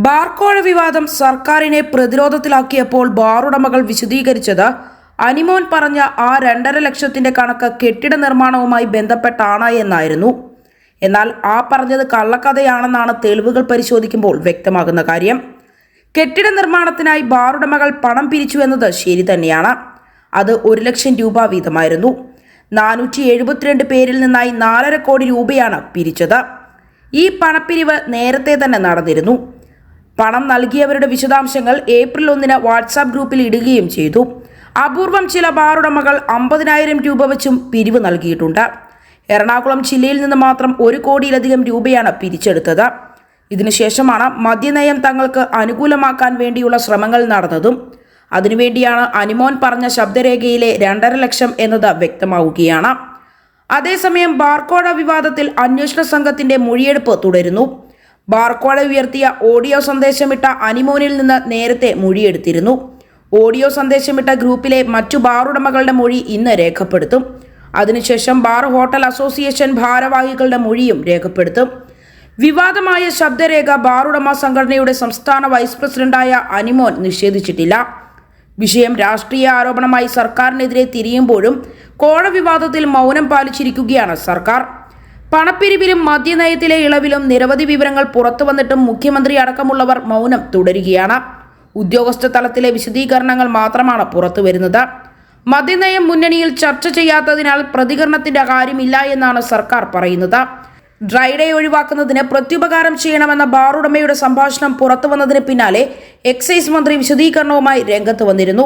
ബാർക്കോഴ വിവാദം സർക്കാരിനെ പ്രതിരോധത്തിലാക്കിയപ്പോൾ ബാറുടമകൾ വിശദീകരിച്ചത് അനിമോൻ പറഞ്ഞ ആ 2.5 ലക്ഷത്തിന്റെ കണക്ക് കെട്ടിട നിർമ്മാണവുമായി ബന്ധപ്പെട്ടാണ് എന്നായിരുന്നു. എന്നാൽ ആ പറഞ്ഞത് കള്ളക്കഥയാണെന്നാണ് തെളിവുകൾ പരിശോധിക്കുമ്പോൾ വ്യക്തമാകുന്ന കാര്യം. കെട്ടിട നിർമ്മാണത്തിനായി ബാറുടമകൾ പണം പിരിച്ചു എന്നത് ശരി തന്നെയാണ്. അത് 1 ലക്ഷം രൂപ വീതമായിരുന്നു. 472 പേരിൽ നിന്നായി 4.5 കോടി രൂപയാണ് പിരിച്ചത്. ഈ പണപ്പിരിവ് നേരത്തെ തന്നെ നടന്നിരുന്നു. പണം നൽകിയവരുടെ വിശദാംശങ്ങൾ ഏപ്രിൽ 1 വാട്സാപ്പ് ഗ്രൂപ്പിൽ ഇടുകയും ചെയ്തു. അപൂർവം ചില ബാറുടമകൾ 50,000 രൂപ വെച്ചും പിരിവ് നൽകിയിട്ടുണ്ട്. എറണാകുളം ജില്ലയിൽ നിന്ന് മാത്രം 1 കോടിയിലധികം രൂപയാണ് പിരിച്ചെടുത്തത്. ഇതിനുശേഷമാണ് മദ്യനയം തങ്ങൾക്ക് അനുകൂലമാക്കാൻ വേണ്ടിയുള്ള ശ്രമങ്ങൾ നടന്നതും. അതിനുവേണ്ടിയാണ് അനിമോൻ പറഞ്ഞ ശബ്ദരേഖയിലെ 2.5 ലക്ഷം എന്നത് വ്യക്തമാവുകയാണ്. അതേസമയം ബാർക്കോഴ വിവാദത്തിൽ അന്വേഷണ സംഘത്തിന്റെ മൊഴിയെടുപ്പ് തുടരുന്നു. ബാർക്കോഴ ഉയർത്തിയ ഓഡിയോ സന്ദേശമിട്ട അനിമോനിൽ നിന്ന് നേരത്തെ മൊഴിയെടുത്തിരുന്നു. ഓഡിയോ സന്ദേശമിട്ട ഗ്രൂപ്പിലെ മറ്റു ബാറുടമകളുടെ മൊഴി ഇന്ന് രേഖപ്പെടുത്തും. അതിനുശേഷം ബാർ ഹോട്ടൽ അസോസിയേഷൻ ഭാരവാഹികളുടെ മൊഴിയും രേഖപ്പെടുത്തും. വിവാദമായ ശബ്ദരേഖ ബാറുടമ സംഘടനയുടെ സംസ്ഥാന വൈസ് പ്രസിഡന്റായ അനിമോൻ നിഷേധിച്ചിട്ടില്ല. വിഷയം രാഷ്ട്രീയ ആരോപണമായി സർക്കാരിനെതിരെ തിരിയുമ്പോഴും കോഴ വിവാദത്തിൽ മൗനം പാലിച്ചിരിക്കുകയാണ് സർക്കാർ. പണപ്പിരിവിലും മദ്യനയത്തിലെ ഇളവിലും നിരവധി വിവരങ്ങൾ പുറത്തു വന്നിട്ടും മുഖ്യമന്ത്രി അടക്കമുള്ളവർ മൗനം തുടരുകയാണ്. ഉദ്യോഗസ്ഥ തലത്തിലെ വിശദീകരണങ്ങൾ മാത്രമാണ് പുറത്തു വരുന്നത്. മദ്യനയം മുന്നണിയിൽ ചർച്ച ചെയ്യാത്തതിനാൽ പ്രതികരണത്തിന്റെ കാര്യമില്ല എന്നാണ് സർക്കാർ പറയുന്നത്. ഡ്രൈ ഡേ ഒഴിവാക്കുന്നതിന് പ്രത്യുപകാരം ചെയ്യണമെന്ന ബാറുടമയുടെ സംഭാഷണം പുറത്തു വന്നതിന് പിന്നാലെ എക്സൈസ് മന്ത്രി വിശദീകരണവുമായി രംഗത്ത് വന്നിരുന്നു.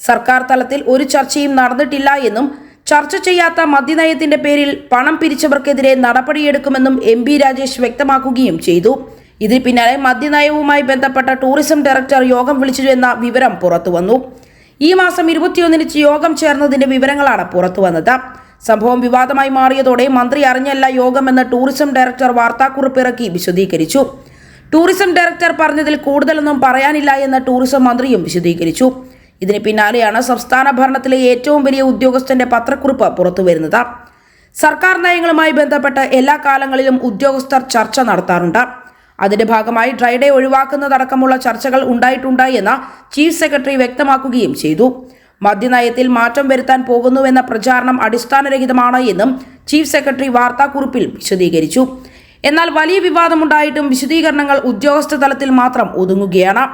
സർക്കാർ തലത്തിൽ ഒരു ചർച്ചയും നടന്നിട്ടില്ല എന്നും ചർച്ച ചെയ്യാത്ത മദ്യനയത്തിന്റെ പേരിൽ പണം പിരിച്ചവർക്കെതിരെ നടപടിയെടുക്കുമെന്നും MP രാജേഷ് വ്യക്തമാക്കുകയും ചെയ്തു. ഇതിന് പിന്നാലെ മദ്യനയവുമായി ബന്ധപ്പെട്ട ടൂറിസം ഡയറക്ടർ യോഗം വിളിച്ചു എന്ന വിവരം പുറത്തുവന്നു. ഈ മാസം 21 യോഗം ചേർന്നതിന്റെ വിവരങ്ങളാണ് പുറത്തുവന്നത്. സംഭവം വിവാദമായി മാറിയതോടെ മന്ത്രി അറിഞ്ഞല്ല യോഗമെന്ന് ടൂറിസം ഡയറക്ടർ വാർത്താക്കുറിപ്പിറക്കി വിശദീകരിച്ചു. ടൂറിസം ഡയറക്ടർ പറഞ്ഞതിൽ കൂടുതലൊന്നും പറയാനില്ല എന്ന് ടൂറിസം മന്ത്രിയും വിശദീകരിച്ചു. ഇതിന് പിന്നാലെയാണ് സംസ്ഥാന ഭരണത്തിലെ ഏറ്റവും വലിയ ഉദ്യോഗസ്ഥന്റെ പത്രക്കുറിപ്പ് പുറത്തുവരുന്നത്. സർക്കാർ നയങ്ങളുമായി ബന്ധപ്പെട്ട് എല്ലാ കാലങ്ങളിലും ഉദ്യോഗസ്ഥർ ചർച്ച നടത്താറുണ്ട്. അതിന്റെ ഭാഗമായി ഡ്രൈ ഡേ ഒഴിവാക്കുന്നതടക്കമുള്ള ചർച്ചകൾ ഉണ്ടായിട്ടുണ്ട് എന്ന് ചീഫ് സെക്രട്ടറി വ്യക്തമാക്കുകയും ചെയ്തു. മദ്യനയത്തിൽ മാറ്റം വരുത്താൻ പോകുന്നുവെന്ന പ്രചാരണം അടിസ്ഥാനരഹിതമാണ് എന്നും ചീഫ് സെക്രട്ടറി വാർത്താക്കുറിപ്പിൽ വിശദീകരിച്ചു. എന്നാൽ വലിയ വിവാദമുണ്ടായിട്ടും വിശദീകരണങ്ങൾ ഉദ്യോഗസ്ഥ തലത്തിൽ മാത്രം ഒതുങ്ങുകയാണ്.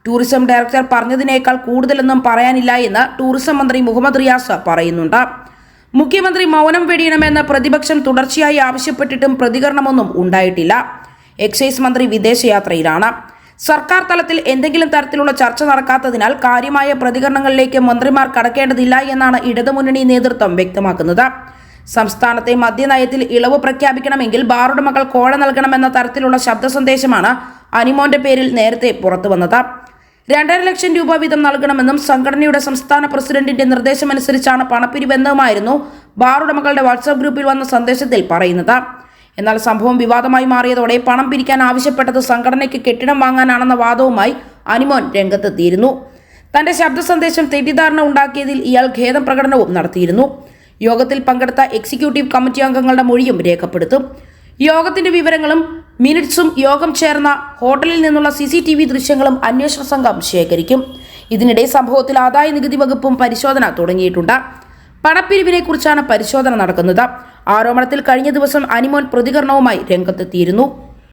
ടൂറിസം ഡയറക്ടർ പറഞ്ഞതിനേക്കാൾ കൂടുതലൊന്നും പറയാനില്ല എന്ന് ടൂറിസം മന്ത്രി മുഹമ്മദ് റിയാസ് പറയുന്നുണ്ട്. മുഖ്യമന്ത്രി മൗനം വെടിയണമെന്ന് പ്രതിപക്ഷം തുടർച്ചയായി ആവശ്യപ്പെട്ടിട്ടും പ്രതികരണമൊന്നും ഉണ്ടായിട്ടില്ല. എക്സൈസ് മന്ത്രി വിദേശയാത്രയിലാണ്. സർക്കാർ തലത്തിൽ എന്തെങ്കിലും തരത്തിലുള്ള ചർച്ച നടക്കാത്തതിനാൽ കാര്യമായ പ്രതികരണങ്ങളിലേക്ക് മന്ത്രിമാർ കടക്കേണ്ടതില്ല എന്നാണ് ഇടതുമുന്നണി നേതൃത്വം വ്യക്തമാക്കുന്നത്. സംസ്ഥാനത്തെ മദ്യനയത്തിൽ ഇളവ് പ്രഖ്യാപിക്കണമെങ്കിൽ ബാറുടമകൾ കോഴ നൽകണമെന്ന തരത്തിലുള്ള ശബ്ദ സന്ദേശമാണ് അനിമോന്റെ പേരിൽ നേരത്തെ പുറത്തുവന്നത്. 2.5 ലക്ഷം രൂപ വീതം നൽകണമെന്നും സംഘടനയുടെ സംസ്ഥാന പ്രസിഡന്റിന്റെ നിർദ്ദേശമനുസരിച്ചാണ് പണപ്പിരിവെന്നുമായിരുന്നു ബാറുടമകളുടെ വാട്സാപ്പ് ഗ്രൂപ്പിൽ വന്ന സന്ദേശത്തിൽ പറയുന്നത്. എന്നാൽ സംഭവം വിവാദമായി മാറിയതോടെ പണം പിരിക്കാൻ ആവശ്യപ്പെട്ടത് സംഘടനയ്ക്ക് കെട്ടിടം വാങ്ങാനാണെന്ന വാദവുമായി അനിമോൻ രംഗത്തെത്തിയിരുന്നു. തന്റെ ശബ്ദ സന്ദേശം തെറ്റിദ്ധാരണ ഉണ്ടാക്കിയതിൽ ഇയാൾ ഖേദം പ്രകടനവും നടത്തിയിരുന്നു. യോഗത്തിൽ പങ്കെടുത്ത എക്സിക്യൂട്ടീവ് കമ്മിറ്റി അംഗങ്ങളുടെ മൊഴിയും രേഖപ്പെടുത്തും. യോഗത്തിന്റെ വിവരങ്ങളും മിനിറ്റ്സും യോഗം ചേർന്ന ഹോട്ടലിൽ നിന്നുള്ള CCTV ദൃശ്യങ്ങളും അന്വേഷണ സംഘം ശേഖരിക്കും. ഇതിനിടെ സംഭവത്തിൽ ആദായ നികുതി വകുപ്പും പരിശോധന തുടങ്ങിയിട്ടുണ്ട്. പണപ്പിരിവിനെ കുറിച്ചാണ് പരിശോധന നടക്കുന്നത്. ആരോപണത്തിൽ കഴിഞ്ഞ ദിവസം അനിമോൻ പ്രതികരണവുമായി രംഗത്തെത്തിയിരുന്നു.